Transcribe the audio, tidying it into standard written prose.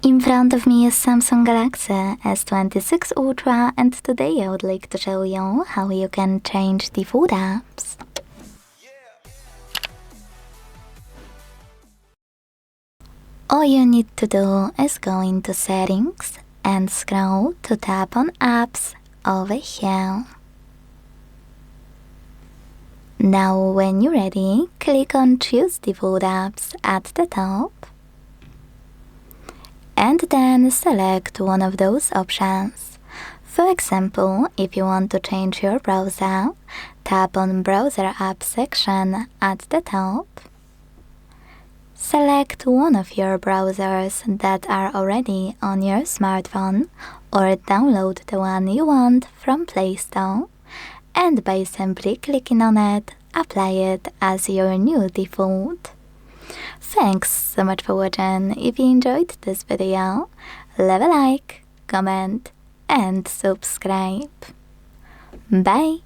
In front of me is Samsung Galaxy S26 Ultra, and today I would like to show you how you can change default apps. All you need to do is go into Settings and scroll to tap on Apps over here. Now when you're ready, click on Choose Default Apps at the top. And then select one of those options. For example, if you want to change your browser, tap on Browser App section at the top. Select one of your browsers that are already on your smartphone, or download the one you want from Play Store, and by simply clicking on it, apply it as your new default. Thanks so much for watching. If you enjoyed this video, leave a like, comment and subscribe. Bye!